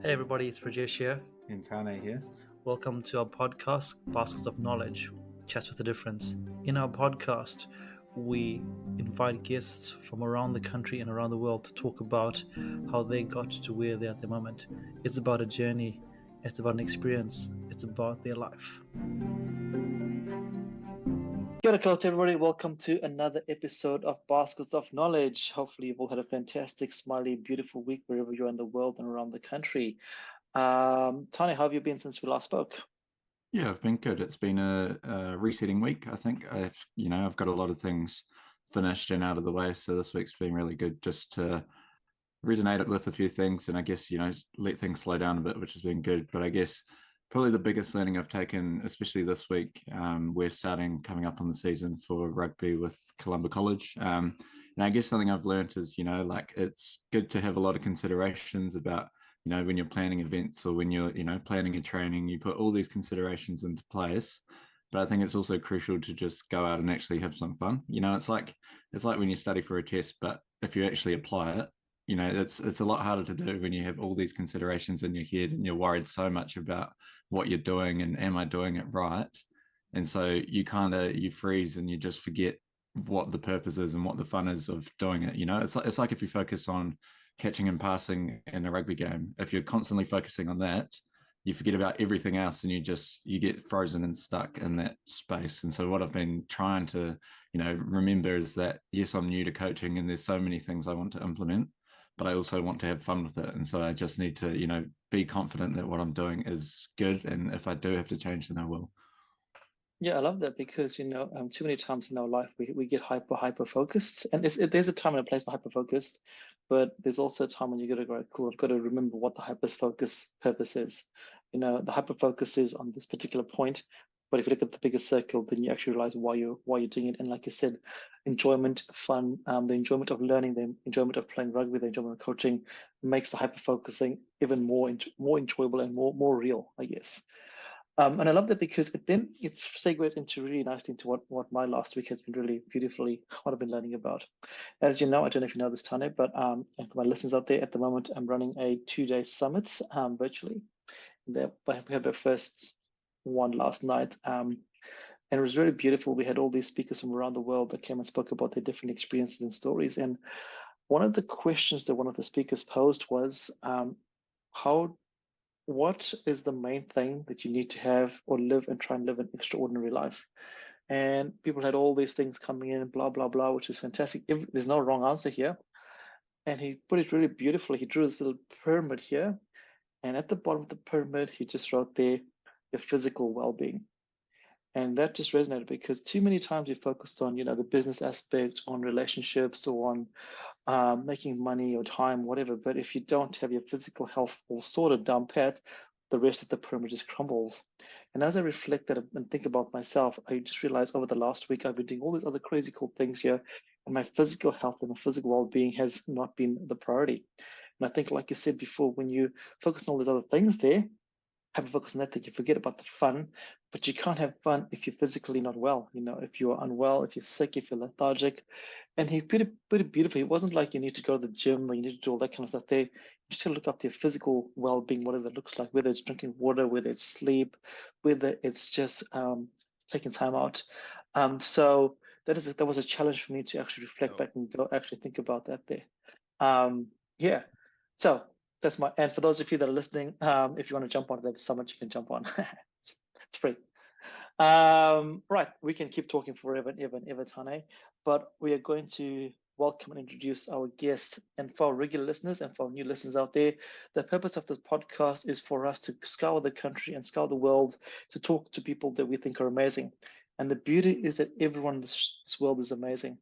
Hey everybody, it's Rajesh here. And Tane here. Welcome to our podcast, Baskets of Knowledge, Chats with a Difference. In our podcast, we invite guests from around the country and around the world to talk about how they got to where they're at the moment. It's about a journey, it's about an experience, it's about their life. Kia ora koutou, everybody. Welcome to another episode of Baskets of Knowledge. Hopefully you've all had a fantastic, smiley, beautiful week wherever you're in the world and around the country. Tani, how have you been since we last spoke? Yeah, I've been good. It's been a resetting week. I think I've got a lot of things finished and out of the way. So this week's been really good just to resonate it with a few things and I guess, let things slow down a bit, which has been good. But I guess probably the biggest learning I've taken, especially this week, we're coming up on the season for rugby with Columba College. And I guess something I've learned is, it's good to have a lot of considerations about when you're planning events or when you're, planning a training, you put all these considerations into place. But I think it's also crucial to just go out and actually have some fun. It's like when you study for a test, but if you actually apply it, it's a lot harder to do when you have all these considerations in your head and you're worried so much about what you're doing and am I doing it right? And so you freeze and you just forget what the purpose is and what the fun is of doing it. It's like if you focus on catching and passing in a rugby game, if you're constantly focusing on that, you forget about everything else and you get frozen and stuck in that space. And so what I've been trying to, remember is that, yes, I'm new to coaching and there's so many things I want to implement, but I also want to have fun with it. And so I just need to, be confident that what I'm doing is good. And if I do have to change, then I will. Yeah, I love that because too many times in our life we get hyper focused, and there's a time and a place for hyper focused, but there's also a time when you got to go, cool, I've got to remember what the hyper focus purpose is. The hyper focus is on this particular point, but if you look at the bigger circle, then you actually realize why you're doing it. And like you said, enjoyment, fun, the enjoyment of learning, the enjoyment of playing rugby, the enjoyment of coaching makes the hyper focusing even more enjoyable and more real, I guess. And I love that because it segues into really nicely into what my last week has been really beautifully, what I've been learning about. As you know, I don't know if you know this, Tane, but and for my listeners out there, at the moment, I'm running a 2-day summit virtually. We had the first one last night, and it was really beautiful. We had all these speakers from around the world that came and spoke about their different experiences and stories. And one of the questions that one of the speakers posed was, how what is the main thing that you need to have or live and try and live an extraordinary life? And people had all these things coming in, blah, blah, blah, which is fantastic. There's no wrong answer here. And he put it really beautifully. He drew this little pyramid here. And at the bottom of the pyramid, he just wrote there, your physical well-being. And that just resonated because too many times we focused on, the business aspect, on relationships, or on making money or time, whatever. But if you don't have your physical health all sorted down pat, the rest of the pyramid just crumbles. And as I reflect that and think about myself, I just realized over the last week I've been doing all these other crazy cool things here, and my physical health and my physical well-being has not been the priority. And I think, like you said before, when you focus on all these other things there, have a focus on that you forget about the fun, but you can't have fun if you're physically not well. If you're unwell, if you're sick, if you're lethargic. And he put it beautifully. It wasn't like you need to go to the gym or you need to do all that kind of stuff there. You just gotta look up to your physical well-being, whatever it looks like, whether it's drinking water, whether it's sleep, whether it's just taking time out. So that was a challenge for me to actually reflect back and go actually think about that there. Yeah. So that's and for those of you that are listening, if you want to jump on the summit, you can jump on. it's free. Right, we can keep talking forever and ever and ever, Tane, but we are going to welcome and introduce our guest. And for our regular listeners and for our new listeners out there, the purpose of this podcast is for us to scour the country and scour the world to talk to people that we think are amazing. And the beauty is that everyone in this world is amazing.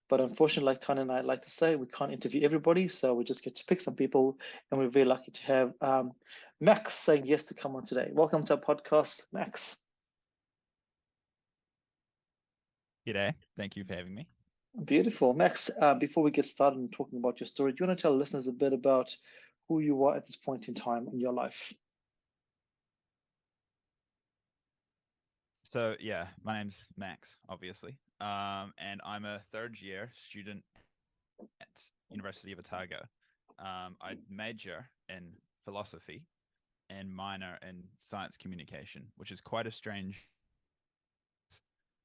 But unfortunately, like Tanya and I like to say, we can't interview everybody. So we just get to pick some people. And we're very lucky to have Max saying yes to come on today. Welcome to our podcast, Max. G'day. Thank you for having me. Beautiful. Max, before we get started and talking about your story, do you want to tell listeners a bit about who you are at this point in time in your life? So yeah, my name's Max, obviously, and I'm a third-year student at University of Otago. I major in philosophy and minor in science communication, which is quite a strange.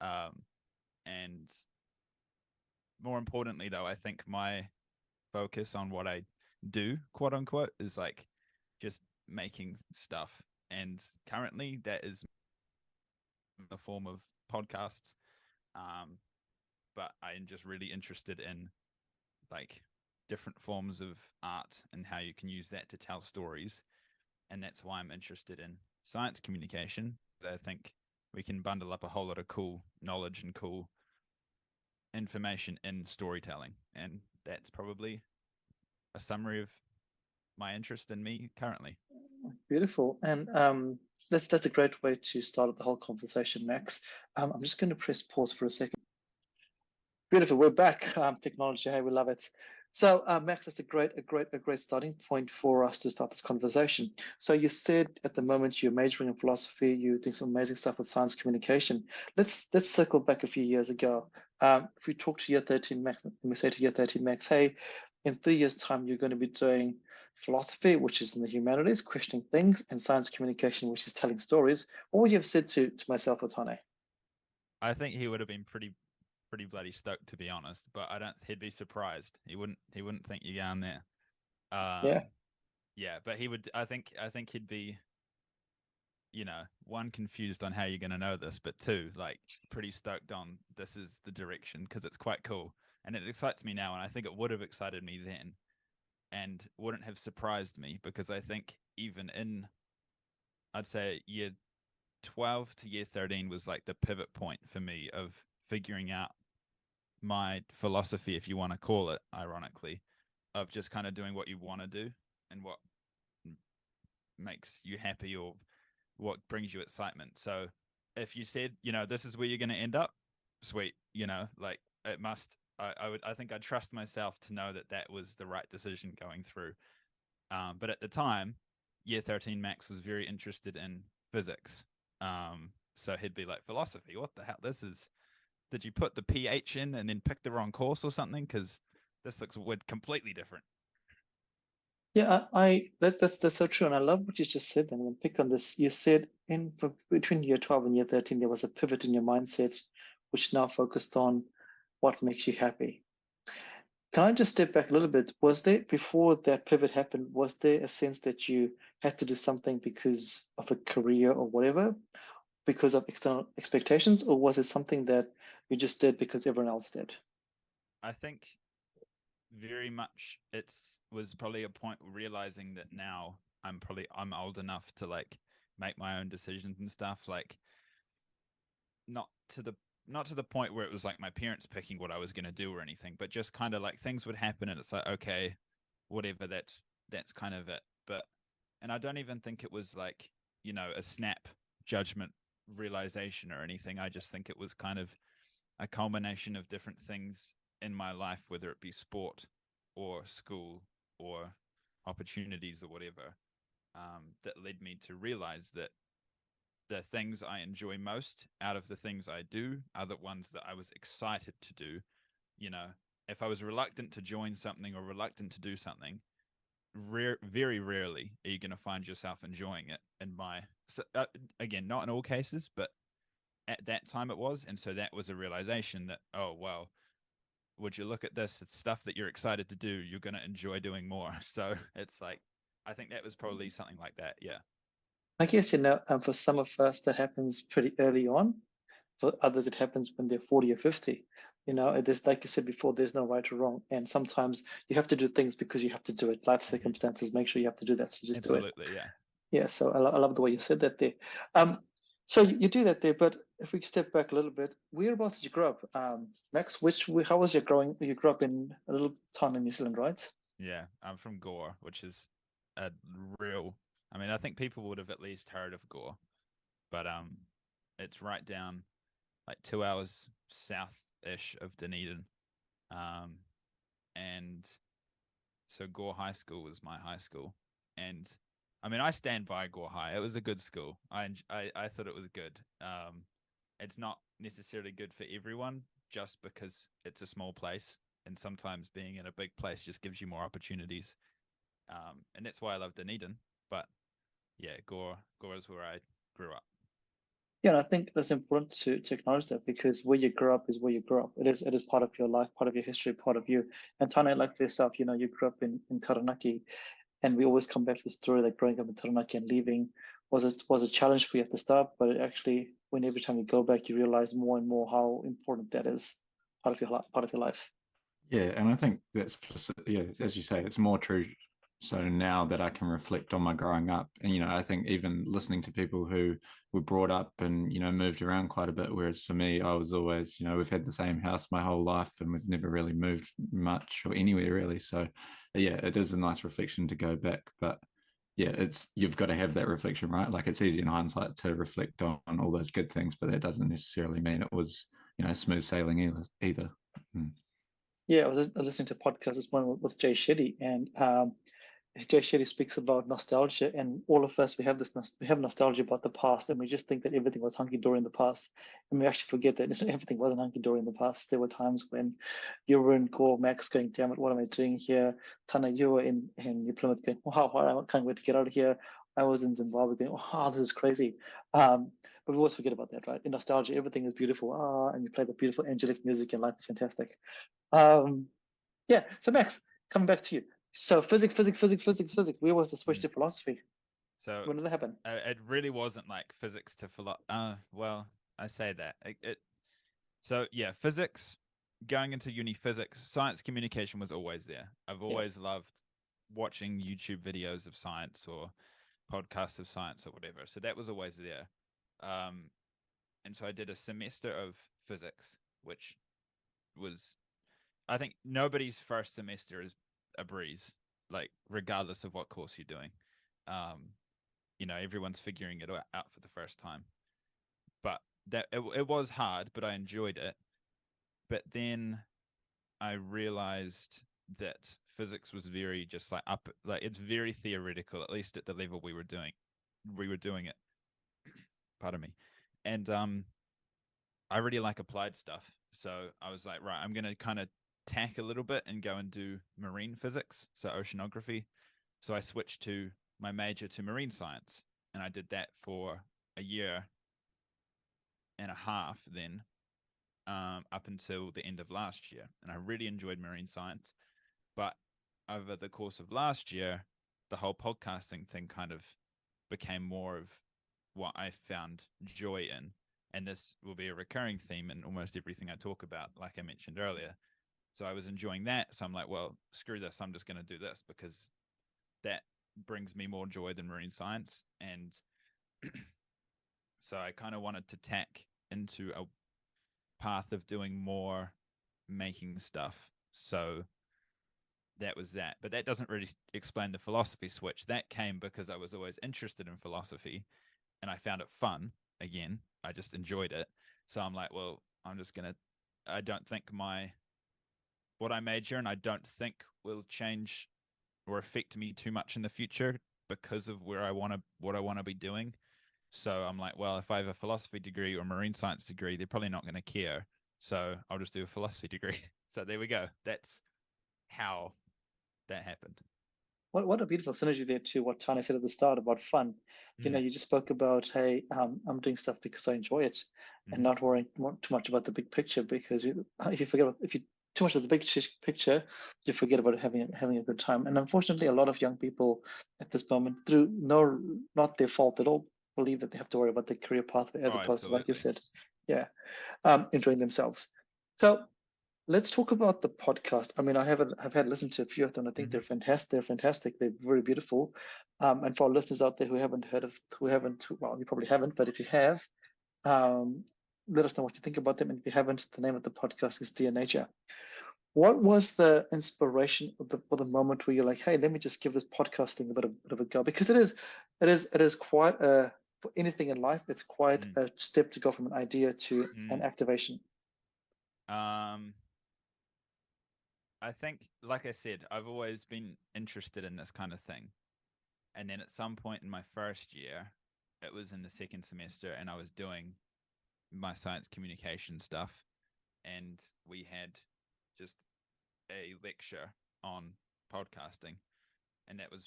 And more importantly, though, I think my focus on what I do, quote unquote, is like just making stuff. And currently, that is the form of podcasts. But I'm just really interested in like different forms of art and how you can use that to tell stories. And that's why I'm interested in science communication. I think we can bundle up a whole lot of cool knowledge and cool information in storytelling. And that's probably a summary of my interest in me currently. Beautiful. And that's a great way to start the whole conversation, Max. I'm just going to press pause for a second. Beautiful. We're back. Technology. Hey, we love it. So, Max, that's a great starting point for us to start this conversation. So, you said at the moment you're majoring in philosophy, you're doing some amazing stuff with science communication. Let's circle back a few years ago. If we talk to year 13 Max, and we say to year 13 Max, hey, in 3 years' time, you're going to be doing philosophy, which is in the humanities, questioning things, and science communication, which is telling stories. What would you have said to myself or Tane? I think he would have been pretty bloody stoked, to be honest. But I don't. He'd be surprised. He wouldn't think you're going there. Yeah. Yeah, but he would. I think he'd be, one, confused on how you're going to know this, but two, like pretty stoked on this is the direction because it's quite cool and it excites me now, and I think it would have excited me then, and wouldn't have surprised me because I think even in, I'd say year 12 to year 13 was like the pivot point for me of figuring out my philosophy, if you want to call it, ironically, of just kind of doing what you want to do and what makes you happy or what brings you excitement. So if you said, this is where you're going to end up, sweet, like it must, I think I trust myself to know that that was the right decision going through. But at the time, year 13 Max was very interested in physics. So he'd be like, philosophy, what the hell? Did you put the PH in and then pick the wrong course or something? Because this looks completely different. Yeah, that's so true, and I love what you just said. And pick on this. You said between year 12 and year 13, there was a pivot in your mindset, which now focused on what makes you happy. Can I just step back a little bit? Was there, before that pivot happened, was there a sense that you had to do something because of a career or whatever, because of external expectations, or was it something that you just did because everyone else did? I think very much was probably a point realizing that now I'm old enough to like make my own decisions and stuff, like not to the point where it was like my parents picking what I was going to do or anything, but just kind of like things would happen and it's like, okay, whatever, that's kind of it. And I don't even think it was like, a snap judgment realization or anything. I just think it was kind of a culmination of different things in my life, whether it be sport or school or opportunities or whatever, that led me to realize that the things I enjoy most out of the things I do are the ones that I was excited to do. If I was reluctant to join something or reluctant to do something, very rarely are you going to find yourself enjoying it. Again, not in all cases, but at that time it was. And so that was a realization that, oh, well, would you look at this? It's stuff that you're excited to do. You're going to enjoy doing more. So it's like, I think that was probably something like that. Yeah. I guess, for some of us, that happens pretty early on. For others, it happens when they're 40 or 50. There's, like you said before, there's no right or wrong. And sometimes you have to do things because you have to do it. Life circumstances make sure you have to do that. So you just do it. Absolutely, yeah. Yeah, so I love the way you said that there. So you do that there, but if we step back a little bit, whereabouts did you grow up? Max, how was your growing? You grew up in a little town in New Zealand, right? Yeah, I'm from Gore, which is a real. I mean, I think people would have at least heard of Gore, but it's right down like 2 hours south-ish of Dunedin, and so Gore High School was my high school, and I mean, I stand by Gore High. It was a good school. I thought it was good. It's not necessarily good for everyone, just because it's a small place, and sometimes being in a big place just gives you more opportunities. And that's why I love Dunedin. But yeah, Gore is where I grew up. Yeah, and I think that's important to acknowledge that, because where you grew up is where you grew up. It is part of your life, part of your history, part of you. And Tane, like yourself, you grew up in Taranaki, and we always come back to the story that growing up in Taranaki and leaving was a challenge for you at the start, but it actually, when every time you go back, you realize more and more how important that is, part of your life. Yeah, and I think that's as you say, it's more true. So now that I can reflect on my growing up, and I think even listening to people who were brought up and moved around quite a bit, whereas for me, I was always, we've had the same house my whole life, and we've never really moved much or anywhere really. So yeah, it is a nice reflection to go back, but yeah, you've got to have that reflection, right? Like it's easy in hindsight to reflect on all those good things, but that doesn't necessarily mean it was smooth sailing either. Mm. Yeah, I was listening to a podcast this morning with Jay Shetty, and Jay Shetty speaks about nostalgia, and all of us, we have nostalgia about the past, and we just think that everything was hunky dory in the past, and we actually forget that everything wasn't hunky dory in the past. There were times when you were in Gore, Max going, "Damn it, what am I doing here?" Tana, you were in New Plymouth going, "Wow, I can't wait to get out of here." I was in Zimbabwe going, "Wow, this is crazy." But we always forget about that, right? In nostalgia, everything is beautiful. And you play the beautiful angelic music, and life is fantastic. Um, yeah. So Max, coming back to you. So physics. Where was the switch to philosophy? So When did that happen? it really wasn't like physics to philosophy. Well, I say that So yeah, physics. Going into uni, physics, science communication was always there. I've always loved watching YouTube videos of science or podcasts of science or whatever. So that was always there. And so I did a semester of physics, which was, I think nobody's first semester is a breeze, like regardless of what course you're doing. Everyone's figuring it out for the first time. But it was hard, but I enjoyed it. But then I realized that physics was very just like it's very theoretical, at least at the level we were doing. We were doing it. Pardon me. And I really like applied stuff. So I was like, right, I'm going to kind of tack a little bit and go and do marine physics, so oceanography. So I switched to my major to marine science, and I did that for a year and a half then, up until the end of last year. And I really enjoyed marine science. But over the course of last year, the whole podcasting thing kind of became more of what I found joy in. And this will be a recurring theme in almost everything I talk about, like I mentioned earlier. So I was enjoying that. So I'm like, well, screw this. I'm just going to do this because that brings me more joy than marine science. And so I kind of wanted to tack into a path of doing more making stuff. So that was that. But that doesn't really explain the philosophy switch. That came because I was always interested in philosophy and I found it fun. Again, I just enjoyed it. So I'm like, well, I don't think what I major in, I don't think will change or affect me too much in the future because of what I want to be doing. So I'm like, well, if I have a philosophy degree or a marine science degree, they're probably not going to care. So I'll just do a philosophy degree. So there we go. That's how that happened. What a beautiful synergy there to what Tanya said at the start about fun. You just spoke about, hey, I'm doing stuff because I enjoy it, and not worrying too much about the big picture, because if you forget if you too much of the big picture, you forget about having a good time. And unfortunately, a lot of young people at this moment, through not their fault at all, believe that they have to worry about the career pathway as opposed to, like you said, enjoying themselves. So let's talk about the podcast. I mean, I've had listened to a few of them. I think they're fantastic. They're fantastic. They're very beautiful. And for our listeners out there well, you probably haven't, but if you have, let us know what you think about them. And if you haven't, the name of the podcast is Dear Nature. What was the inspiration or the moment where you're like, hey, let me just give this podcasting a bit of a go? Because it is quite for anything in life, it's quite a step to go from an idea to an activation. I think, like I said, I've always been interested in this kind of thing. And then at some point in my first year, it was in the second semester, and I was doing my science communication stuff. And we had just a lecture on podcasting. and that was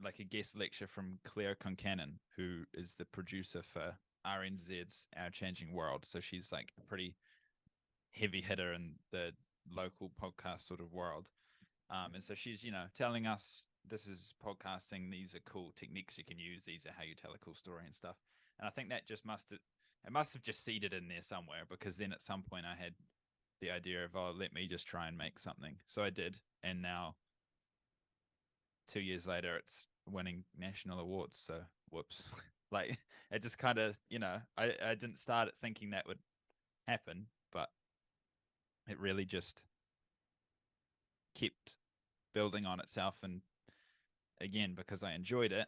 like a guest lecture from Claire Concannon, who is the producer for RNZ's Our Changing World. So she's like a pretty heavy hitter in the local podcast sort of world. And so she's, telling us this is podcasting. These are cool techniques you can use. These are how you tell a cool story and stuff. And I think that just must have just seeded in there somewhere, because then at some point I had the idea of, let me just try and make something. So I did. And now 2 years later, it's winning national awards. So whoops. Like it just kind of, I didn't start it thinking that would happen, but it really just kept building on itself. And again, because I enjoyed it,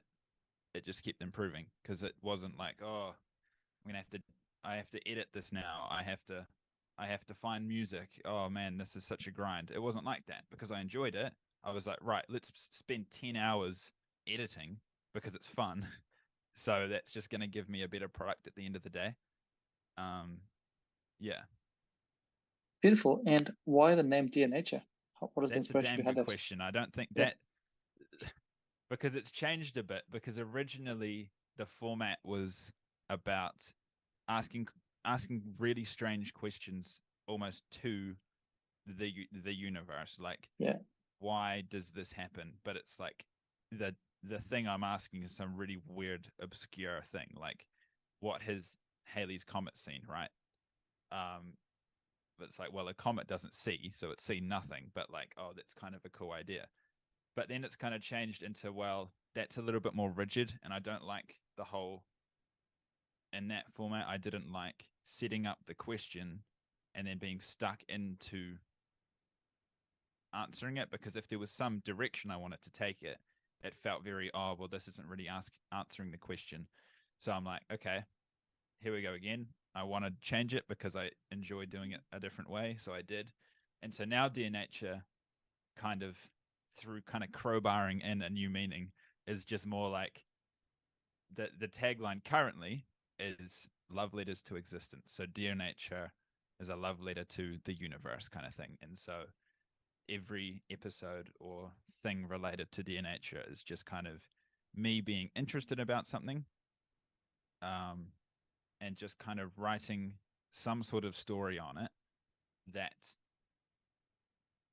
it just kept improving, because it wasn't like, I have to edit this now. I have to find music. Oh man, this is such a grind. It wasn't like that, because I enjoyed it. I was like, right, let's spend 10 hours editing because it's fun. So that's just going to give me a better product at the end of the day. Yeah. Beautiful. And why the name Dear Nature? What is the That's a inspiration damn behind good that? question. I don't think Yeah. that because it's changed a bit, because originally the format was about asking really strange questions almost to the universe, like, Yeah. why does this happen? But it's like the thing I'm asking is some really weird, obscure thing, like, what has Halley's Comet seen, right? But it's like, well, a comet doesn't see, so it's seen nothing, but like, oh, that's kind of a cool idea. But then it's kind of changed into, well, that's a little bit more rigid, and I don't like the whole, in that format, I didn't like setting up the question and then being stuck into answering it, because if there was some direction I wanted to take it, it felt very, well, this isn't really answering the question. So I'm like, okay, here we go again. I want to change it because I enjoy doing it a different way. So I did. And so now Dear Nature, kind of through kind of crowbarring in a new meaning, is just more like the tagline currently is love letters to existence. So Dear Nature is a love letter to the universe kind of thing. And so every episode or thing related to Dear Nature is just kind of me being interested about something, and just kind of writing some sort of story on it that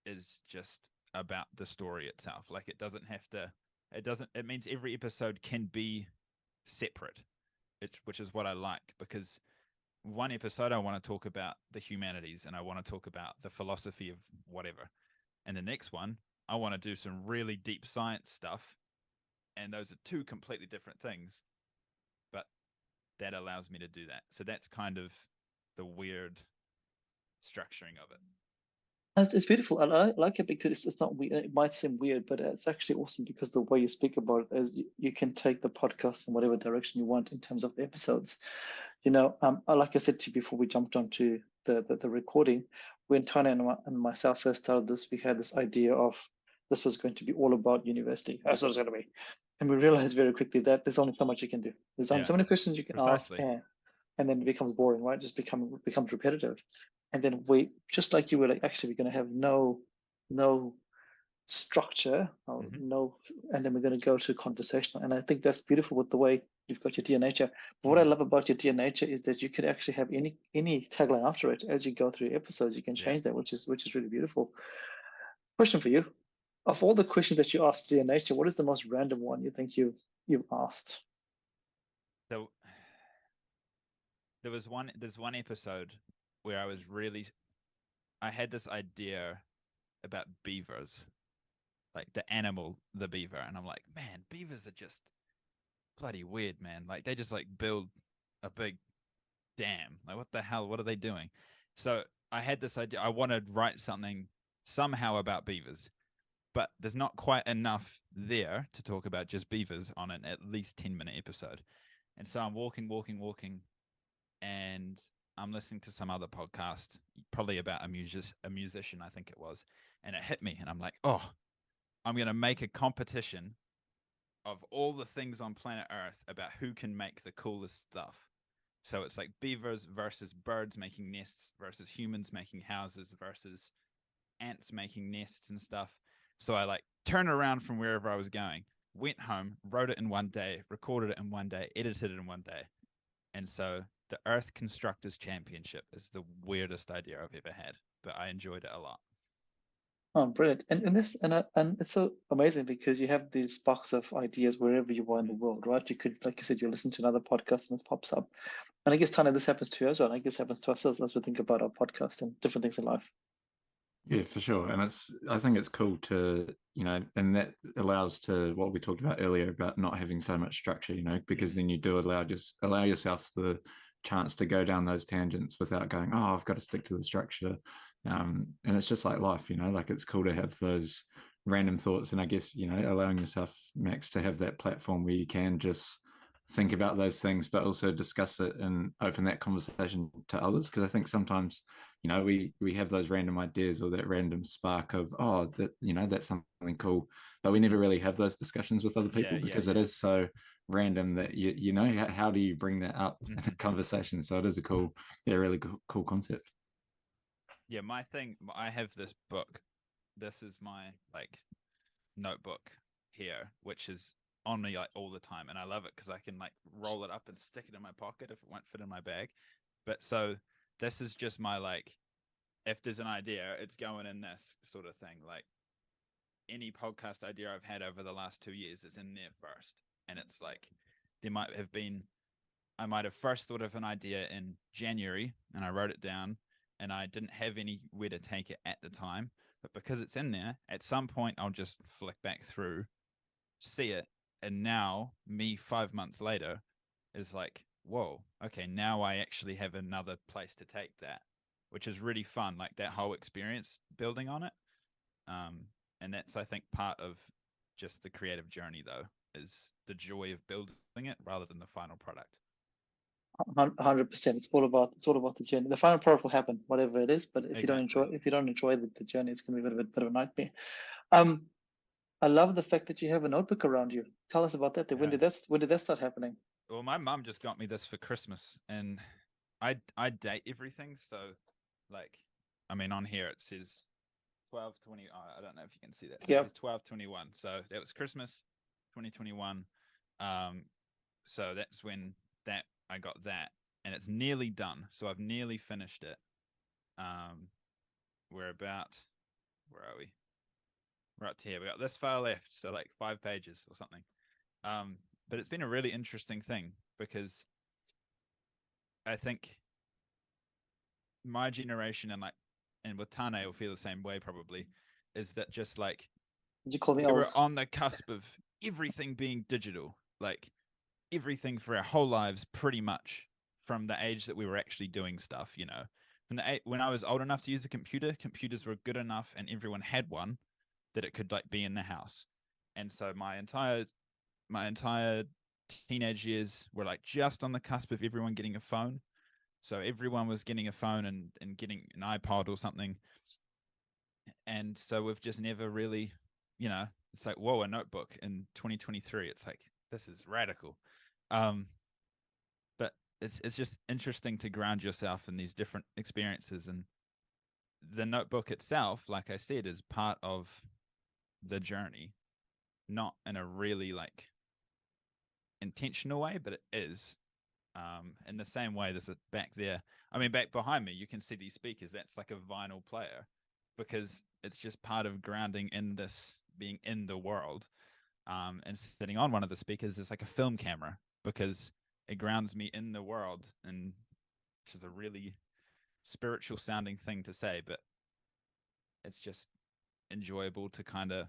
is just about the story itself. Like it means every episode can be separate, which is what I like, because one episode I want to talk about the humanities and I want to talk about the philosophy of whatever. And the next one, I want to do some really deep science stuff. And those are two completely different things. But that allows me to do that. So that's kind of the weird structuring of it. It's beautiful. I like it because it's not weird. It might seem weird, but it's actually awesome, because the way you speak about it is you can take the podcast in whatever direction you want in terms of the episodes. Like I said to you before we jumped onto the recording, when Tanya and myself first started this, we had this idea of this was going to be all about university. That's what it's going to be. And we realized very quickly that there's only so much you can do. There's only so many questions you can Precisely. ask, and then it becomes boring, right? It just becomes repetitive. And then we, just like you were like, actually, we're going to have no structure, or no, and then we're going to go to conversational. And I think that's beautiful with the way you've got your Dear Nature. But what I love about your Dear Nature is that you could actually have any tagline after it as you go through episodes. You can change that, which is really beautiful. Question for you: of all the questions that you asked Dear Nature, what is the most random one you think you've asked? So there's one episode where I had this idea about beavers, like the animal, the beaver. And I'm like, man, beavers are just bloody weird, man. Like they just like build a big dam. Like what the hell? What are they doing? So I had this idea. I want to write something somehow about beavers, but there's not quite enough there to talk about just beavers on an at least 10-minute episode. And so I'm walking, and I'm listening to some other podcast, probably about a musician, I think it was. And it hit me, and I'm like, oh, I'm going to make a competition of all the things on planet Earth about who can make the coolest stuff. So it's like beavers versus birds making nests versus humans making houses versus ants making nests and stuff. So I like turned around from wherever I was going, went home, wrote it in one day, recorded it in one day, edited it in one day. And so the Earth Constructors Championship is the weirdest idea I've ever had, but I enjoyed it a lot. Oh, brilliant! And it's so amazing because you have these box of ideas wherever you are in the world, right? You could, like you said, you listen to another podcast and it pops up. And I guess, Tanya, this happens to you as well. I guess happens to us as we think about our podcast and different things in life. Yeah, for sure. And I think it's cool to, and that allows to what we talked about earlier about not having so much structure, because then you do allow yourself the chance to go down those tangents without going, oh, I've got to stick to the structure. And it's just like life, like it's cool to have those random thoughts. And I guess, allowing yourself, Max, to have that platform where you can just think about those things, but also discuss it and open that conversation to others. Because I think sometimes, we have those random ideas or that random spark of, oh, that's something cool, but we never really have those discussions with other people because it is so random that how do you bring that up in a conversation? So it is a really cool concept. Yeah, my thing, I have this book. This is my like notebook here, which is on me like all the time, and I love it because I can like roll it up and stick it in my pocket if it won't fit in my bag. But so this is just my like, if there's an idea, it's going in this sort of thing. Like any podcast idea I've had over the last 2 years is in there first, and it's like I might have first thought of an idea in January and I wrote it down and I didn't have anywhere to take it at the time, but because it's in there, at some point I'll just flick back through, see it, and now me 5 months later is like, whoa, okay, now I actually have another place to take that, which is really fun, like that whole experience building on it. And that's, I think, part of just the creative journey, though, is the joy of building it rather than the final product. 100%. It's all about the journey. The final product will happen, whatever it is. But if you don't enjoy the journey, it's going to be a bit of a nightmare. I love the fact that you have a notebook around you. Tell us about that. When did that start happening? Well, my mum just got me this for Christmas, and I date everything. So, like, I mean, on here it says 12/20. I don't know if you can see that. So it says 12/21. So that was Christmas, 2021. So that's when I got that, and it's nearly done. So I've nearly finished it. Where are we? We're up to here. We got this far left, so like 5 pages or something. But it's been a really interesting thing because I think my generation and with Tane will feel the same way probably, is that just like did you call me we old? were on the cusp of everything being digital, like everything for our whole lives, pretty much from the age that we were actually doing stuff. When I was old enough to use a computer, computers were good enough, and everyone had one that it could like be in the house. And so my entire teenage years were like just on the cusp of everyone getting a phone. So everyone was getting a phone and getting an iPod or something. And so we've just never really, it's like, whoa, a notebook in 2023. It's like, this is radical. But it's just interesting to ground yourself in these different experiences. And the notebook itself, like I said, is part of the journey, not in a really like intentional way, but it is. In the same way, there's back there. I mean, back behind me, you can see these speakers. That's like a vinyl player because it's just part of grounding in this being in the world. And sitting on one of the speakers is like a film camera because it grounds me in the world, and which is a really spiritual sounding thing to say, but it's just enjoyable to kind of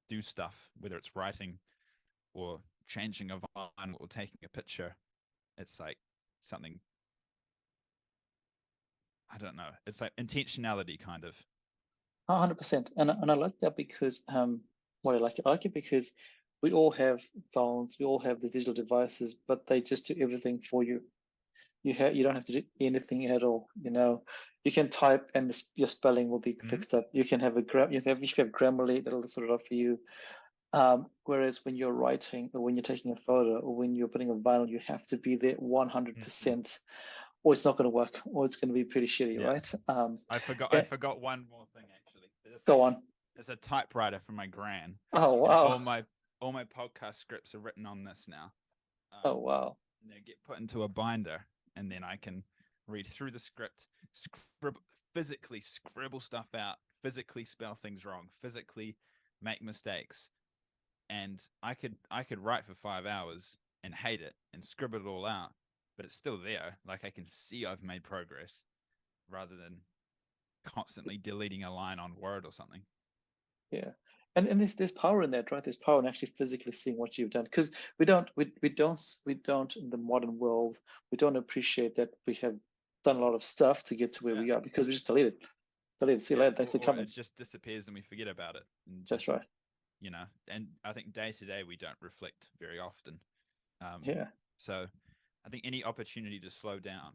do stuff, whether it's writing or changing a vinyl or taking a picture. It's like something, I don't know. It's like intentionality, kind of. 100%. And I like that because why I like it? I like it because we all have phones, we all have the digital devices, but they just do everything for you. You don't have to do anything at all. You can type and your spelling will be fixed up. You can have if you have Grammarly, that'll sort it out for you. Whereas when you're writing or when you're taking a photo or when you're putting a vinyl, you have to be there 100%, or it's not going to work, or it's going to be pretty shitty, right? I forgot one more thing actually. Go on. It's a typewriter from my gran. Oh And wow. all my podcast scripts are written on this now. Oh wow. And they get put into a binder, and then I can read through the script, physically scribble stuff out, physically spell things wrong, physically make mistakes. And I could write for 5 hours and hate it and scribble it all out, but it's still there. Like I can see I've made progress rather than constantly deleting a line on Word or something. Yeah. And there's power in that, right? There's power in actually physically seeing what you've done. Because we don't in the modern world, we don't appreciate that we have done a lot of stuff to get to where we are because we just delete it. Delete it. See you later. Thanks for Or coming. it just disappears and we forget about it. And That's just, right. and I think day to day we don't reflect very often. Yeah. So I think any opportunity to slow down,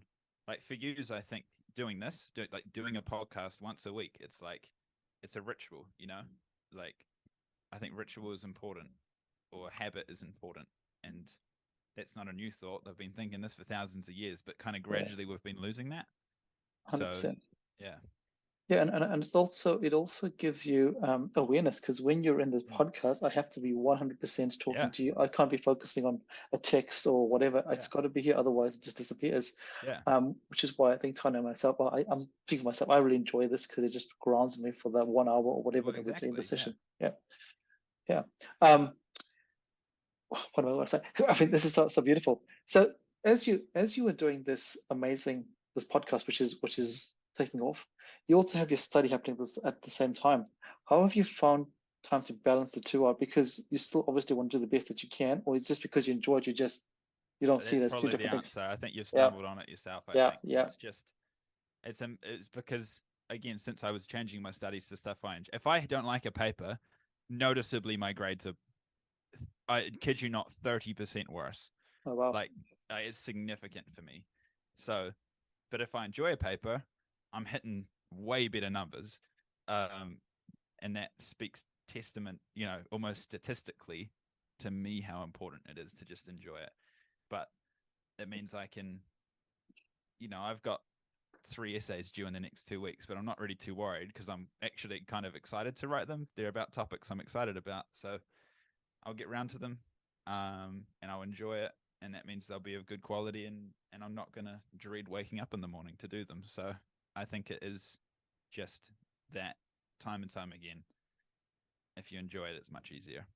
like for you, I think doing this, doing a podcast once a week, it's like, it's a ritual, like I think ritual is important or habit is important. And that's not a new thought. They've been thinking this for thousands of years, but kind of gradually we've been losing that. 100%. So, yeah. Yeah, and it also gives you awareness because when you're in this podcast, I have to be 100% talking to you. I can't be focusing on a text or whatever. It's got to be here, otherwise it just disappears. Yeah. Which is why I think Tanya and myself, I'm speaking for myself, I really enjoy this because it just grounds me for that 1 hour or whatever that we're doing the session. Yeah. What am I going to say? I think this is so beautiful. So as you were doing this podcast, which is taking off, you also have your study happening at the same time. How have you found time to balance the two out? Because you still obviously want to do the best that you can, or it's just because you enjoy it, you don't see it as two Probably the different things. answer. I think you've stumbled on it yourself. I think it's just it's because again, since I was changing my studies to stuff if I don't like a paper, noticeably my grades are, I kid you not, 30% worse. Oh wow. Like it's significant for me. So, but if I enjoy a paper, I'm hitting way better numbers, and that speaks testament, almost statistically, to me how important it is to just enjoy it. But it means I can, I've got 3 essays due in the next 2 weeks, but I'm not really too worried because I'm actually kind of excited to write them. They're about topics I'm excited about, so I'll get round to them, and I'll enjoy it, and that means they'll be of good quality, and I'm not going to dread waking up in the morning to do them. So I think it is just that time and time again. If you enjoy it, it's much easier.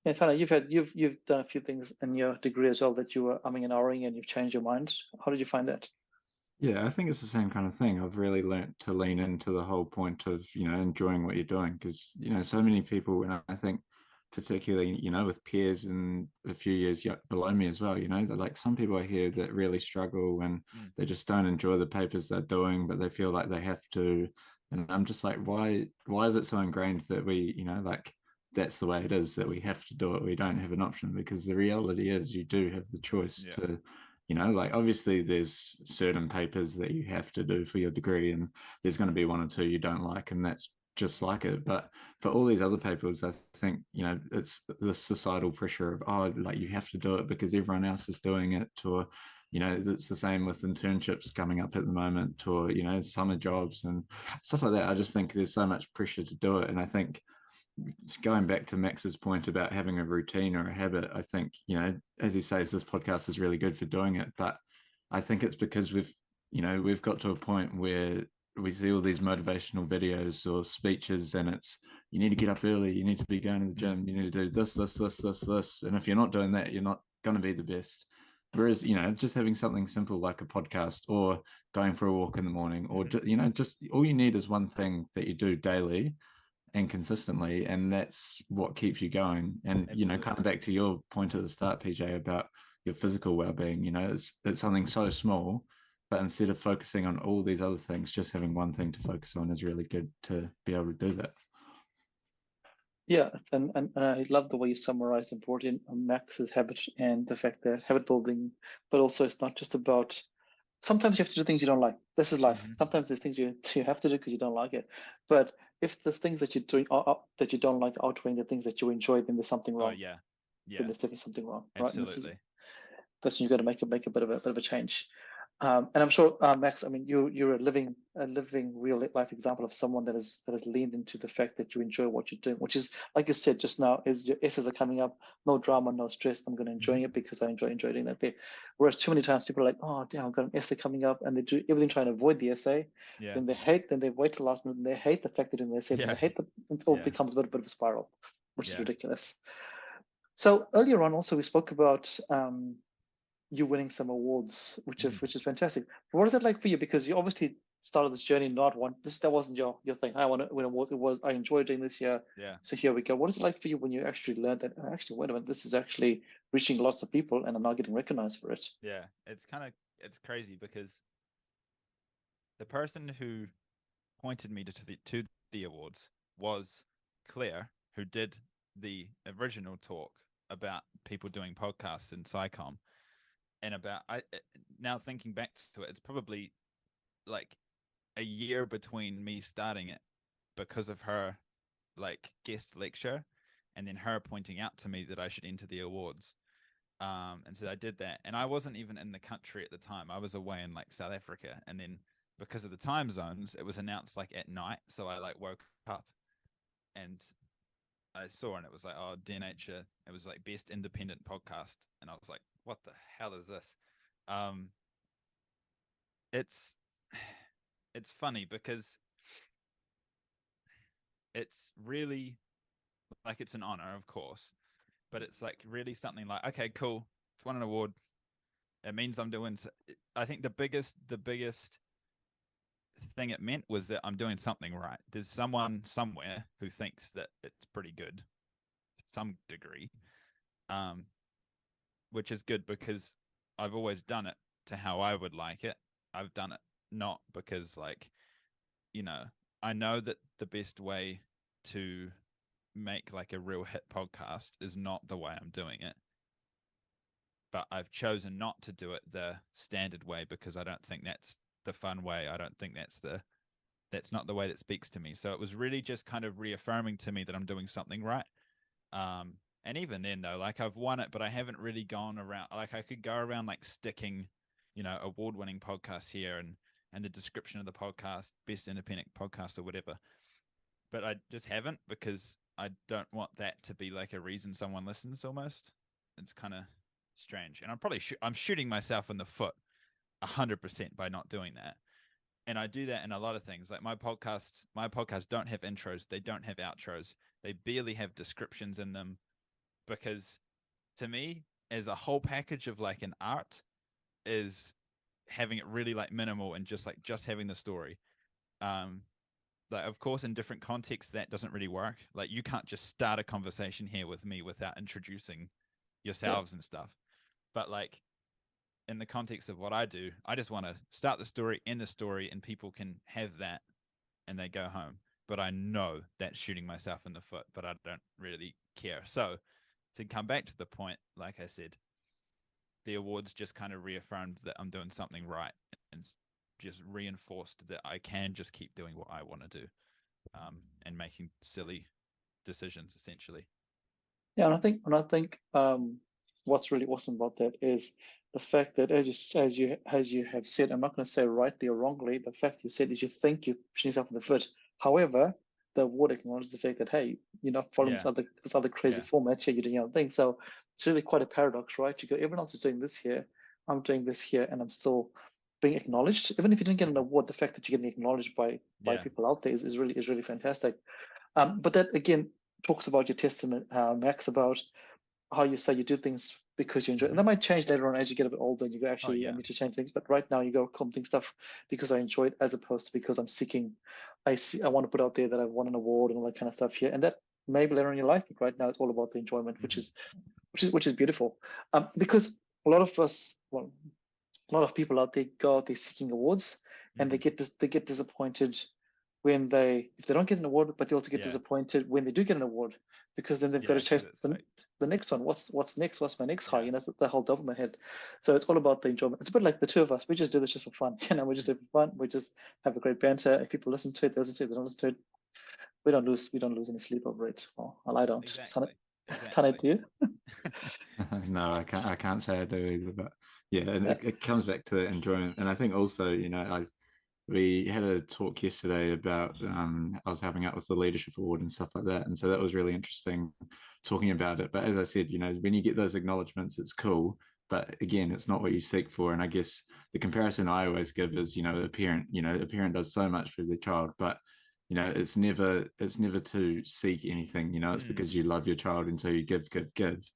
Yeah, Tana, you've done a few things in your degree as well that you were umming and ahhing and you've changed your mind. How did you find that? Yeah, I think it's the same kind of thing. I've really learnt to lean into the whole point of, enjoying what you're doing because, so many people, and I think particularly, with peers and a few years below me as well, like some people I hear that really struggle and they just don't enjoy the papers they're doing, but they feel like they have to. And I'm just like, why is it so ingrained that we, like that's the way it is, that we have to do it? We don't have an option because the reality is you do have the choice to, like obviously there's certain papers that you have to do for your degree and there's going to be 1 or 2 you don't like and that's just like it. But for all these other papers, I think, it's the societal pressure of, like you have to do it because everyone else is doing it, or, it's the same with internships coming up at the moment, or, summer jobs and stuff like that. I just think there's so much pressure to do it. And I think going back to Max's point about having a routine or a habit, I think, as he says, this podcast is really good for doing it. But I think it's because we've got to a point where we see all these motivational videos or speeches and it's, you need to get up early, you need to be going to the gym, you need to do this. And if you're not doing that, you're not going to be the best. Whereas, just having something simple like a podcast or going for a walk in the morning, or, just all you need is one thing that you do daily and consistently, and that's what keeps you going. And Absolutely. kind of back to your point at the start, PJ, about your physical well-being, it's something so small, but instead of focusing on all these other things, just having one thing to focus on is really good to be able to do that. Yeah, and I love the way you summarized and brought in Max's habit and the fact that habit building, but also it's not just about, sometimes you have to do things you don't like. This is life. Sometimes there's things you have to do because you don't like it. But if the things that you're doing that you don't like outweighing the things that you enjoy, then there's something wrong. Oh yeah. Then there's definitely something wrong, right? Absolutely. That's when you've got to make a bit of a change. And I'm sure, Max, I mean, you're a living real life example of someone that has leaned into the fact that you enjoy what you're doing, which is, like you said just now, is your essays are coming up, no drama, no stress. I'm going to enjoy it because I enjoy doing that there. Whereas too many times people are like, oh damn, I've got an essay coming up, and they do everything trying to avoid the essay. Yeah. Then they wait till the last minute, and they hate the fact that in the essay, then Yeah. they hate until it Yeah. becomes a bit of a spiral, which is Yeah. ridiculous. So earlier on, also we spoke about you winning some awards, which is fantastic. But what is that like for you? Because you obviously started this journey not one. That wasn't your thing. I want to win awards. It was I enjoy doing this here. Yeah. So here we go. What is it like for you when you actually learned that? Actually, wait a minute. This is actually reaching lots of people, and I'm now getting recognized for it. Yeah. It's crazy because the person who pointed me to the awards was Claire, who did the original talk about people doing podcasts in SciComm. And now thinking back to it, it's probably like a year between me starting it because of her like guest lecture and then her pointing out to me that I should enter the awards. And so I did that, and I wasn't even in the country at the time. I was away in like South Africa, and then because of the time zones, it was announced like at night. So I like woke up and I saw, and it was like, oh, Dear Nature. It was like best independent podcast, and I was like, what the hell is this? It's funny because it's really like it's an honor, of course, but it's like really something like, okay, cool, it's won an award. It means I'm doing. I think the biggest thing it meant was that I'm doing something right. There's someone somewhere who thinks that it's pretty good to some degree, which is good because I've always done it to how I would like it. I've done it not because, like, I know that the best way to make like a real hit podcast is not the way I'm doing it. But I've chosen not to do it the standard way because I don't think that's the fun way. I don't think that's not the way that speaks to me. So it was really just kind of reaffirming to me that I'm doing something right. And even then though, like I've won it, but I haven't really gone around. Like I could go around like sticking, award-winning podcasts here and the description of the podcast, best independent podcast or whatever. But I just haven't because I don't want that to be like a reason someone listens almost. It's kind of strange. And I'm probably I'm shooting myself in the foot 100% by not doing that. And I do that in a lot of things. Like my podcasts don't have intros. They don't have outros. They barely have descriptions in them because to me, as a whole package of like an art is having it really like minimal and just having the story. Like of course in different contexts that doesn't really work. Like you can't just start a conversation here with me without introducing yourselves and stuff. But like in the context of what I do, I just want to start the story, end the story, and people can have that and they go home. But I know that's shooting myself in the foot, but I don't really care. So to come back to the point, like I said, the awards just kind of reaffirmed that I'm doing something right and just reinforced that I can just keep doing what I want to do, and making silly decisions essentially. Yeah, and I think what's really awesome about that is the fact that as you have said, I'm not going to say rightly or wrongly, the fact you said is you think you're pushing yourself in the foot. However, the award acknowledges the fact that hey, you're not following this other crazy format here, you're doing your own thing. So it's really quite a paradox, right? You go, everyone else is doing this here, I'm doing this here, and I'm still being acknowledged. Even if you didn't get an award, the fact that you're getting acknowledged by people out there is really fantastic. But that again talks about your testament, Max, about how you say you do things because you enjoy it. And that might change later on as you get a bit older and you go, actually, I need to change things. But right now you go doing stuff because I enjoy it as opposed to because I want to put out there that I won an award and all that kind of stuff here. And that maybe later in your life, but right now it's all about the enjoyment, which is beautiful. Because a lot of us, well, a lot of people out there go out there seeking awards and they get disappointed when if they don't get an award, but they also get disappointed when they do get an award because then they've got to chase the next one. What's next? What's my next high? You know, the whole double in my head. So it's all about the enjoyment. It's a bit like the two of us. We just do this just for fun. You know, we just do it for fun. We just have a great banter. If people listen to it, they listen to it. They don't listen to it. We don't lose any sleep over it. Well, I don't. Exactly. Tane, do you? No, I can't say I do either, but yeah, and Yeah. it comes back to enjoyment. And I think also, we had a talk yesterday about I was helping out with the leadership award and stuff like that, and so that was really interesting talking about it. But as I said, when you get those acknowledgements, it's cool. But again, it's not what you seek for. And I guess the comparison I always give is, a parent. A parent does so much for their child, but it's never to seek anything. It's Mm, because you love your child, and so you give, give, give.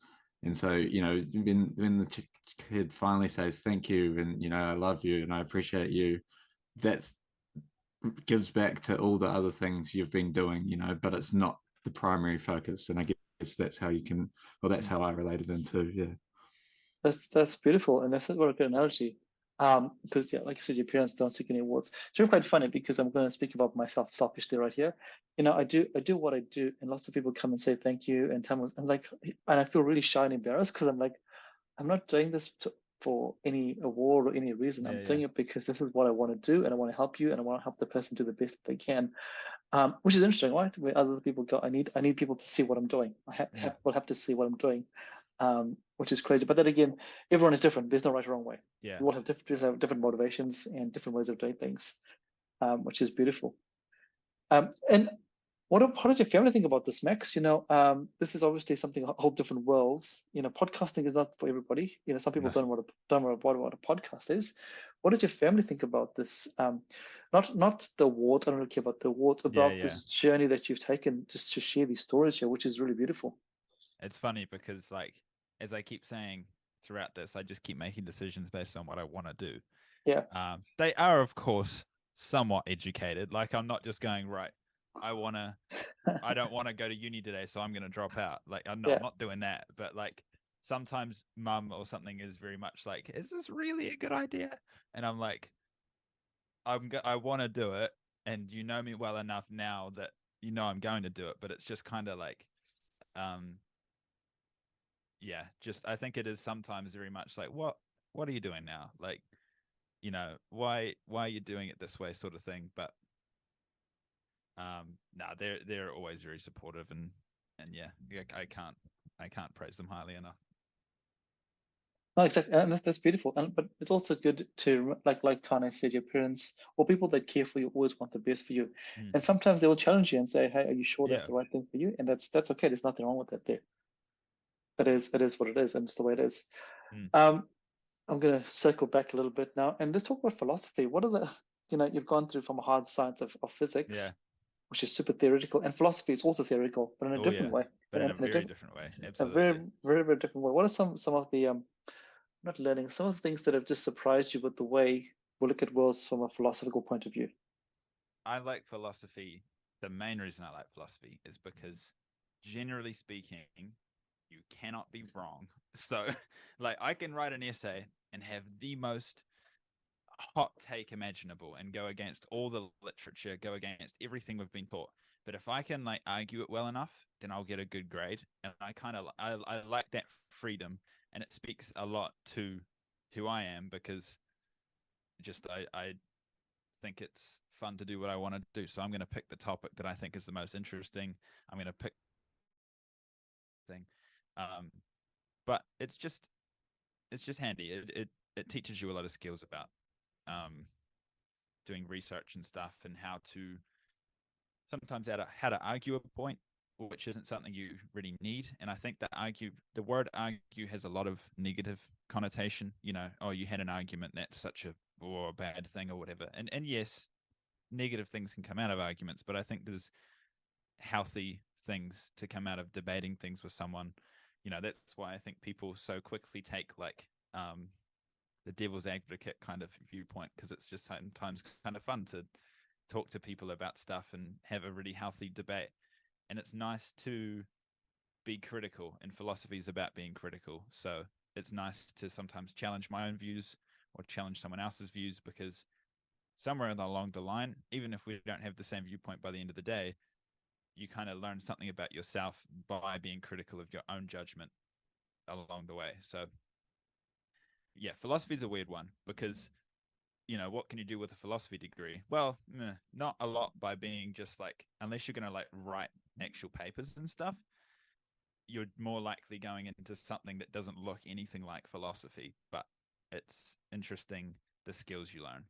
And so, when the kid finally says thank you, and I love you and I appreciate you, that's gives back to all the other things you've been doing, but it's not the primary focus. And I guess that's how you can, well, that's mm. how I related into, yeah. That's beautiful, and that's what a good analogy. Because yeah, like I said, your parents don't seek any awards. It's really quite funny because I'm going to speak about myself selfishly right here. I do what I do, and lots of people come and say thank you and tell me, and I feel really shy and embarrassed because I'm like, I'm not doing this for any award or any reason. I'm Yeah, yeah, doing it because this is what I want to do, and I want to help you, and I want to help the person do the best that they can. Which is interesting, right? Where other people go, I need people to see what I'm doing. mm, Will have to see what I'm doing, which is crazy. But then again, everyone is different. There's no right or wrong way. yeah. We all have different motivations and different ways of doing things, which is beautiful. And how does your family think about this, Max? This is obviously something a whole different worlds. Podcasting is not for everybody. Some people No. don't know what a podcast is. What does your family think about this? Not the awards. I don't really care about the awards. Yeah, About yeah. this journey that you've taken just to share these stories here, which is really beautiful. It's funny because, like, as I keep saying throughout this, I just keep making decisions based on what I want to do. Yeah, They are, of course, somewhat educated. Like, I'm not just going, right, I don't want to go to uni today, so I'm going to drop out. Like, I'm yeah, not doing that. But, like, sometimes mum or something is very much like, is this really a good idea? And I'm like, I want to do it. And you know me well enough now that I'm going to do it. But it's just kind of like, um, yeah, just I think it is sometimes very much like, what are you doing now? Like, why are you doing it this way, sort of thing. But no, they're always very supportive, and yeah, I can't praise them highly enough. no, exactly, and that's beautiful. But it's also good to like Tane said, your parents or people that care for you always want the best for you, Mm. and sometimes they will challenge you and say, "Hey, are you sure that's Yeah. the right thing for you?" And that's okay. There's nothing wrong with that. There, it is what it is, and it's the way it is. Mm. Um, I'm going to circle back a little bit now and let's talk about philosophy. What are you've gone through from a hard science of Yeah. physics, which is super theoretical, and philosophy is also theoretical, but in a Oh yeah. different way, But in a in a very different, different way. a very, Absolutely. very, very different way. What are some of the not learning, some of the things that have just surprised you with the way we look at worlds from a philosophical point of view? I like philosophy. The main reason I like philosophy is because, generally speaking, you cannot be wrong. So, like, I can write an essay and have the most hot take imaginable and go against all the literature, go against everything we've been taught. But if I can, like, argue it well enough, then I'll get a good grade. And I like that freedom, and it speaks a lot to who I am, because just I think it's fun to do what I want to do. So I'm going to pick the topic that I think is the most interesting. I'm going to pick thing. Um, but it's just handy. It teaches you a lot of skills about um, doing research and stuff, and how to sometimes how to argue a point, which isn't something you really need. And I think that the word argue has a lot of negative connotation. Oh, you had an argument, that's such a bad thing or whatever. And yes, negative things can come out of arguments, but I think there's healthy things to come out of debating things with someone. That's why I think people so quickly take, like, the devil's advocate kind of viewpoint, because it's just sometimes kind of fun to talk to people about stuff and have a really healthy debate. And it's nice to be critical, and philosophy is about being critical. So it's nice to sometimes challenge my own views or challenge someone else's views, because somewhere along the line, even if we don't have the same viewpoint by the end of the day, you kind of learn something about yourself by being critical of your own judgment along the way. So yeah, philosophy is a weird one, because what can you do with a philosophy degree? Well, not a lot, by being just like, unless you're going to, like, write actual papers and stuff, you're more likely going into something that doesn't look anything like philosophy, but it's interesting the skills you learn.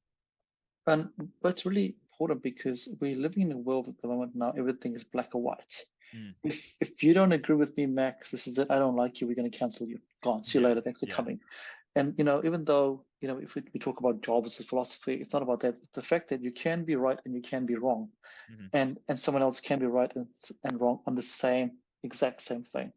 And that's really important because we're living in a world at the moment now, everything is black or white. If you don't agree with me, Max, this is it. I don't like you. We're going to cancel you. Gone. See you later. Thanks for coming. And even though if we talk about jobs as philosophy, it's not about that. It's the fact that you can be right and you can be wrong, and someone else can be right and wrong on the exact same thing.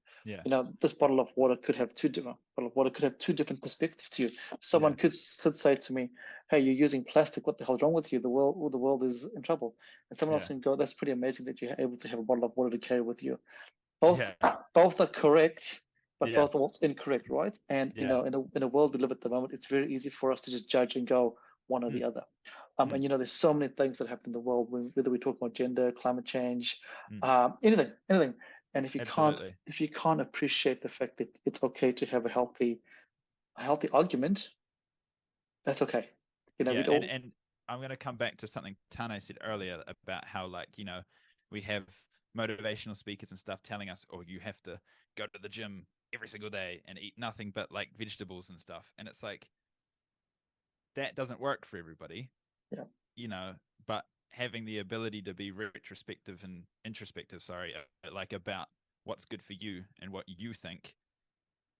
This bottle of water could have two different perspectives to you. Someone could say to me, "Hey, you're using plastic. What the hell's wrong with you? The world is in trouble." And someone else can go, "That's pretty amazing that you're able to have a bottle of water to carry with you." Both are correct, but both are also incorrect, right? And in a world we live at the moment, it's very easy for us to just judge and go one or the other. And there's so many things that happen in the world, whether we talk about gender, climate change, anything. And if you can't appreciate the fact that it's okay to have a healthy argument, that's okay. And I'm going to come back to something Tane said earlier about how we have motivational speakers and stuff telling us, oh, you have to go to the gym every single day and eat nothing but like vegetables and stuff. And it's like, that doesn't work for everybody. But having the ability to be introspective, like about what's good for you and what you think,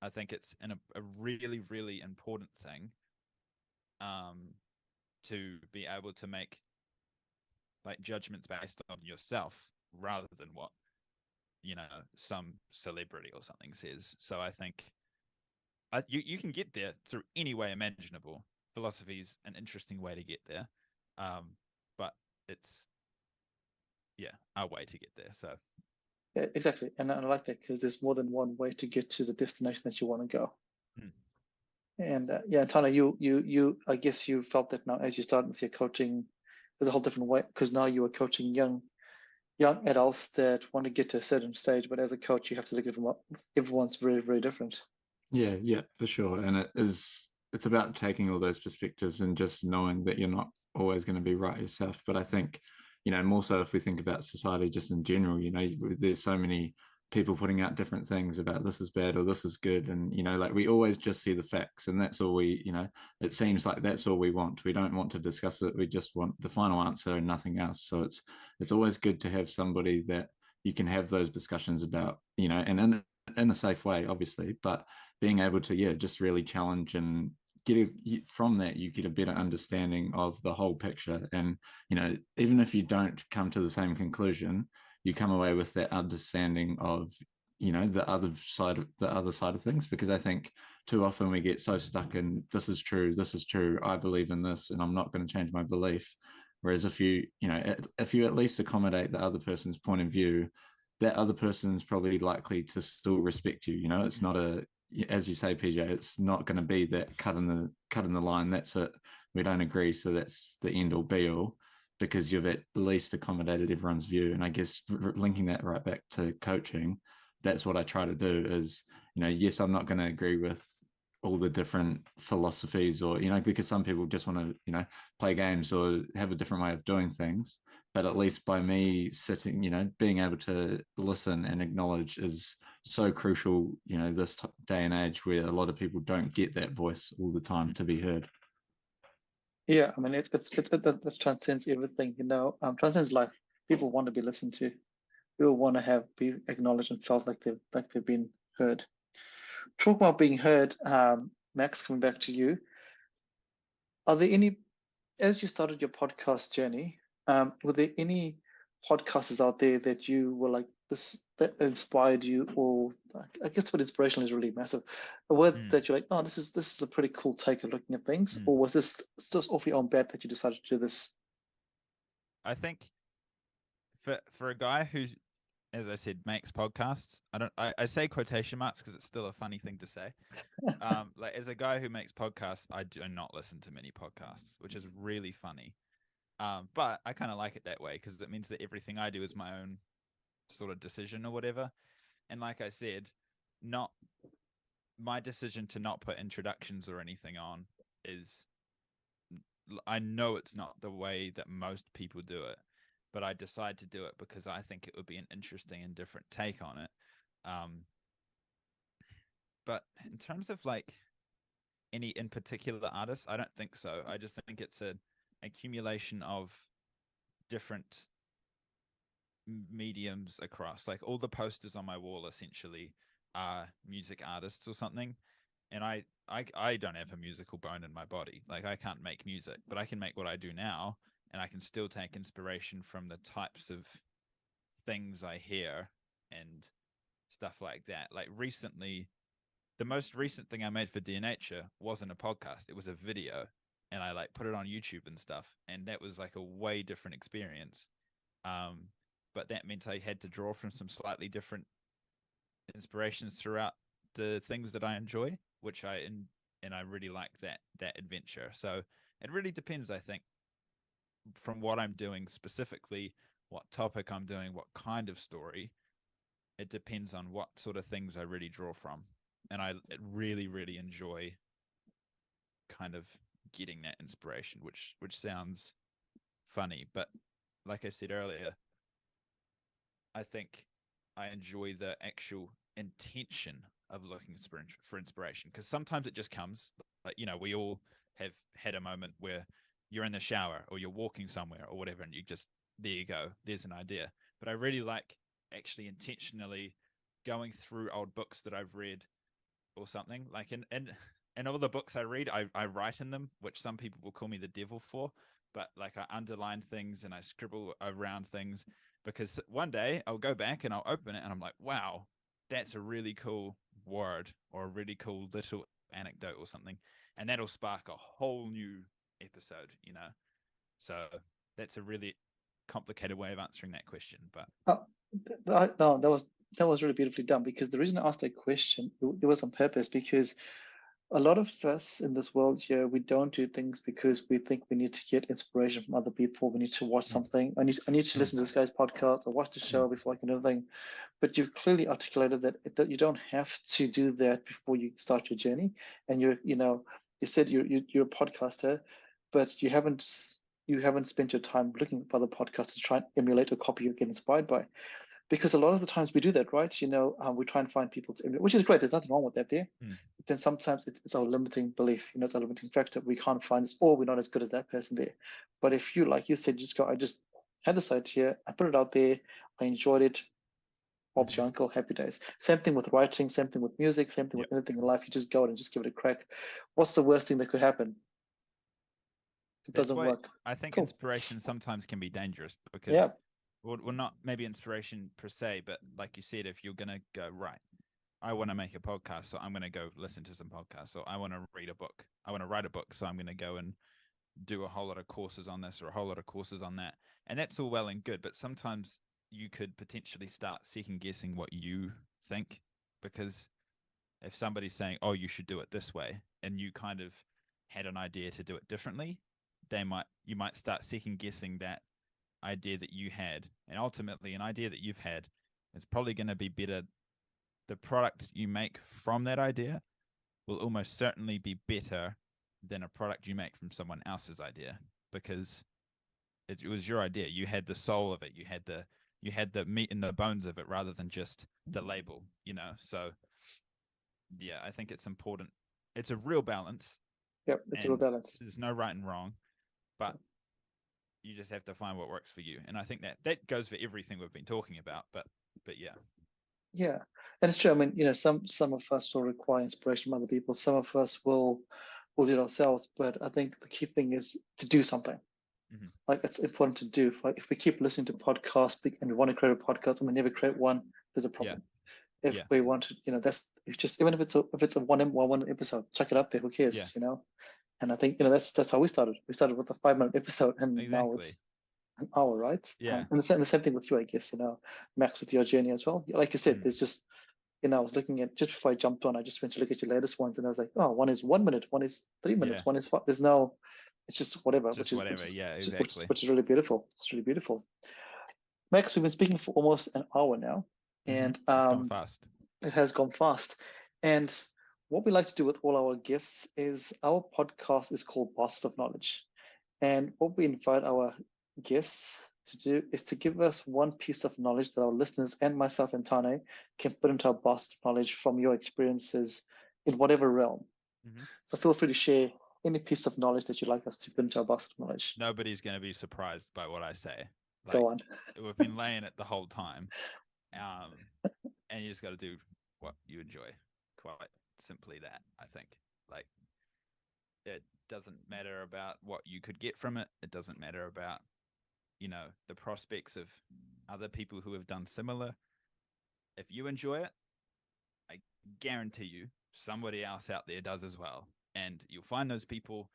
I think it's a really, really important thing to be able to make like judgments based on yourself rather than what some celebrity or something says. So I think you can get there through any way imaginable. Philosophy is an interesting way to get there, but it's our way to get there. So yeah, exactly, and I like that because there's more than one way to get to the destination that you want to go. And Tana, you I guess you felt that now as you started with your coaching, there's a whole different way because now you are coaching young adults that want to get to a certain stage, but as a coach, you have to look at everyone's very, very different. Yeah, for sure. And it's about taking all those perspectives and just knowing that you're not always going to be right yourself. But I think, more so if we think about society just in general, there's so many people putting out different things about this is bad or this is good. And, like we always just see the facts and that's all we, it seems like that's all we want. We don't want to discuss it. We just want the final answer and nothing else. So it's always good to have somebody that you can have those discussions about, and in a safe way, obviously, but being able to, just really challenge and from that, you get a better understanding of the whole picture. And, even if you don't come to the same conclusion, you come away with that understanding of, the other side of things, because I think too often we get so stuck in this is true, I believe in this, and I'm not going to change my belief. Whereas if you at least accommodate the other person's point of view, that other person's probably likely to still respect you. It's not as you say, PJ, it's not going to be that cut in the line. That's it. We don't agree, so that's the end all be all, because you've at least accommodated everyone's view. And I guess linking that right back to coaching, that's what I try to do is, yes, I'm not going to agree with all the different philosophies or, because some people just want to, play games or have a different way of doing things. But at least by me sitting, being able to listen and acknowledge is so crucial, this day and age where a lot of people don't get that voice all the time to be heard. Yeah, I mean, it transcends everything, transcends life. People want to be listened to. People want to be acknowledged and felt like they've been heard. Talk about being heard, Max, coming back to you. Are there any, as you started your podcast journey, were there any podcasters out there that you were like this that inspired you, or I guess what inspiration is really massive, a word that you're like, oh, this is a pretty cool take of looking at things, or was this just off your own bat that you decided to do this? I think for a guy who, as I said, makes podcasts, I say quotation marks because it's still a funny thing to say. Like as a guy who makes podcasts, I do not listen to many podcasts, which is really funny. But I kind of like it that way because it means that everything I do is my own sort of decision or whatever. And like I said, not my decision to not put introductions or anything on is, I know it's not the way that most people do it, but I decide to do it because I think it would be an interesting and different take on it. but in terms of like any in particular artists, I don't think so. I just think it's an accumulation of different mediums across. Like all the posters on my wall essentially are music artists or something. And I don't have a musical bone in my body. Like I can't make music, but I can make what I do now, and I can still take inspiration from the types of things I hear and stuff like that. Like recently, the most recent thing I made for Dear Nature wasn't a podcast. It was a video, and I like put it on YouTube and stuff. And that was like a way different experience. But that meant I had to draw from some slightly different inspirations throughout the things that I enjoy, which and I really like that adventure. So it really depends, I think, from what I'm doing specifically, what topic I'm doing, what kind of story. It depends on what sort of things I really draw from, and I really really enjoy kind of getting that inspiration, which sounds funny, but like I said earlier, I think I enjoy the actual intention of looking for inspiration, because sometimes it just comes. Like, you know, we all have had a moment where you're in the shower or you're walking somewhere or whatever, and you just, there you go, there's an idea. But I really like actually intentionally going through old books that I've read or something. Like in all the books I read, I write in them, which some people will call me the devil for, but like I underline things and I scribble around things, because one day I'll go back and I'll open it and I'm like, wow, that's a really cool word or a really cool little anecdote or something. And that'll spark a whole new episode, you know? So that's a really complicated way of answering that question. But no, that was really beautifully done, because the reason I asked that question, it was on purpose, because a lot of us in this world here, we don't do things because we think we need to get inspiration from other people. We need to watch something. I need to listen to this guy's podcast or watch the show before I can do anything. But you've clearly articulated that you don't have to do that before you start your journey. And you said you're a podcaster, but you haven't spent your time looking for other podcasts to try and emulate or copy or get inspired by. Because a lot of the times we do that, right? We try and find people to emulate, which is great. There's nothing wrong with that there. But then sometimes it's our limiting belief, it's our limiting factor. We can't find this, or we're not as good as that person there. But if you, like you said, I just had this idea, I put it out there, I enjoyed it, Bob's your uncle, happy days. Same thing with writing, same thing with music, same thing with anything in life. You just go out and just give it a crack. What's the worst thing that could happen? It doesn't work. I think cool. Inspiration sometimes can be dangerous, because yeah. Well, not maybe inspiration per se, but like you said, if you're going to go, right, I want to make a podcast, so I'm going to go listen to some podcasts, or I want to read a book, I want to write a book, so I'm going to go and do a whole lot of courses on this or a whole lot of courses on that. And that's all well and good, but sometimes you could potentially start second guessing what you think, because if somebody's saying, oh, you should do it this way, and you kind of had an idea to do it differently, you might start second guessing that idea that you had, and ultimately an idea that you've had is probably going to be better. The product you make from that idea will almost certainly be better than a product you make from someone else's idea, because it was your idea. You had the soul of it. You had the meat and the bones of it, rather than just the label, So yeah, I think it's important. It's a real balance. Yep, it's a real balance. There's no right and wrong, but you just have to find what works for you. And I think that goes for everything we've been talking about, but yeah. Yeah. And it's true. I mean, some of us will require inspiration from other people. Some of us will do it ourselves. But I think the key thing is to do something. Like, it's important to do. Like, if we keep listening to podcasts and we want to create a podcast and we never create one, there's a problem. If we want to, even if it's a one episode, chuck it up there. Who cares? And I think that's how we started. We started with a 5-minute episode, and now it's an hour, right? Yeah. And the same thing with you, I guess. Max, with your journey as well. Like you said, there's just, I was looking at, just before I jumped on, I just went to look at your latest ones, and I was like, oh, one is 1 minute, one is 3 minutes, one is 5. There's no, it's just whatever. Just whatever. Exactly. Which is really beautiful. It's really beautiful. Max, we've been speaking for almost an hour now, and it's gone fast. It has gone fast. And what we like to do with all our guests is, our podcast is called Boss of Knowledge. And what we invite our guests to do is to give us one piece of knowledge that our listeners and myself and Tane can put into our basket of knowledge from your experiences in whatever realm. Mm-hmm. So feel free to share any piece of knowledge that you'd like us to put into our basket of knowledge. Nobody's going to be surprised by what I say. Like, Go on. We've been laying it the whole time. And you just got to do what you enjoy. Quite simply that, I think. Like, it doesn't matter about what you could get from it. It doesn't matter about, the prospects of other people who have done similar. If you enjoy it, I guarantee you somebody else out there does as well. And you'll find those people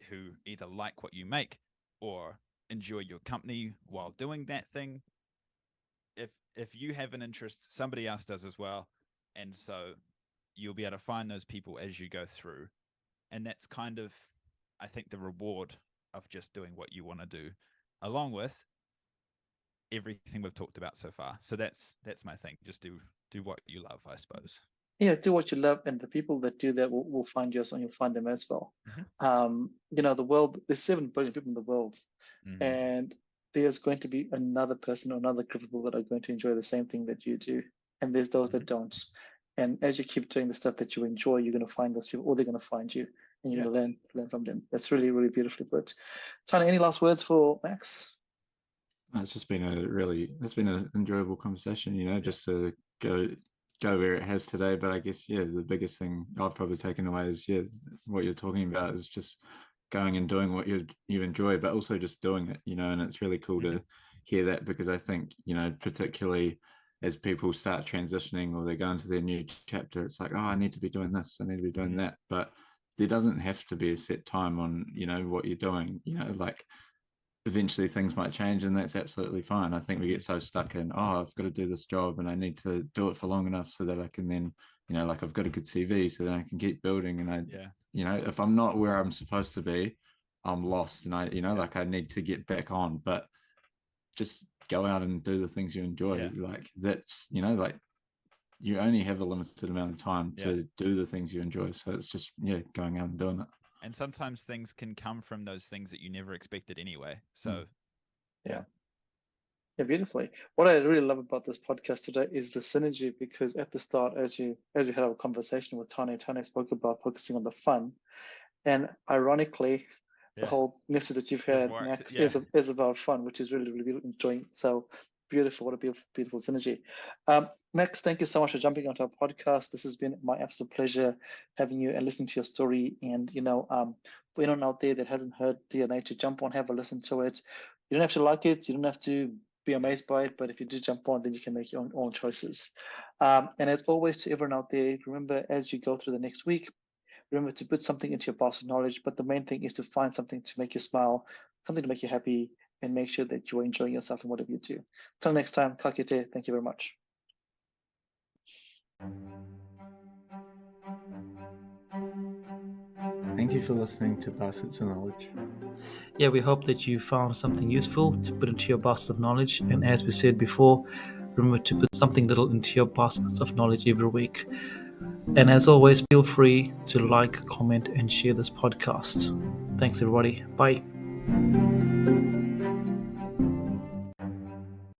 who either like what you make or enjoy your company while doing that thing. If you have an interest, somebody else does as well. And so you'll be able to find those people as you go through. And that's kind of, I think, the reward of just doing what you want to do, along with everything we've talked about so far. So that's my thing. Just do what you love, I suppose. Yeah, do what you love, and the people that do that will find you, and you'll find them as well. Mm-hmm. The world, there's 7 billion people in the world, Mm-hmm. and there's going to be another person or another group of people that are going to enjoy the same thing that you do, and there's those that don't. And as you keep doing the stuff that you enjoy, you're going to find those people, or they're going to find you, and you're going to learn from them. That's really, really beautifully put. Tanya, any last words for Max? It's been an enjoyable conversation, just to go where it has today. But I guess, the biggest thing I've probably taken away is, what you're talking about is just going and doing what you enjoy, but also just doing it, and it's really cool to hear that, because I think, particularly as people start transitioning or they go into their new chapter, it's like, oh, I need to be doing this, I need to be doing that. But there doesn't have to be a set time on, what you're doing, like eventually things might change, and that's absolutely fine. I think we get so stuck in, I've got to do this job and I need to do it for long enough so that I can then, like I've got a good CV so that I can keep building. And if I'm not where I'm supposed to be, I'm lost. And I need to get back on, but just go out and do the things you enjoy. Yeah. Like that's, like you only have a limited amount of time to do the things you enjoy. So it's just, going out and doing it. And sometimes things can come from those things that you never expected anyway. So, Yeah, beautifully. What I really love about this podcast today is the synergy, because at the start, as you had our conversation with Tane spoke about focusing on the fun, and ironically, the whole message that you've had, Max, is about fun, which is really, really enjoying. So beautiful. What a beautiful, beautiful synergy. Max, thank you so much for jumping onto our podcast. This has been my absolute pleasure having you and listening to your story. And, for anyone out there that hasn't heard DNA, to jump on, have a listen to it. You don't have to like it. You don't have to be amazed by it. But if you do jump on, then you can make your own choices. And as always, to everyone out there, remember, as you go through the next week, remember to put something into your basket of knowledge. But the main thing is to find something to make you smile, something to make you happy, and make sure that you're enjoying yourself in whatever you do. Till next time, ka kite. Thank you very much. Thank you for listening to Baskets of Knowledge. Yeah, we hope that you found something useful to put into your basket of knowledge. And as we said before, remember to put something little into your baskets of knowledge every week. And as always, feel free to like, comment, and share this podcast. Thanks, everybody. Bye.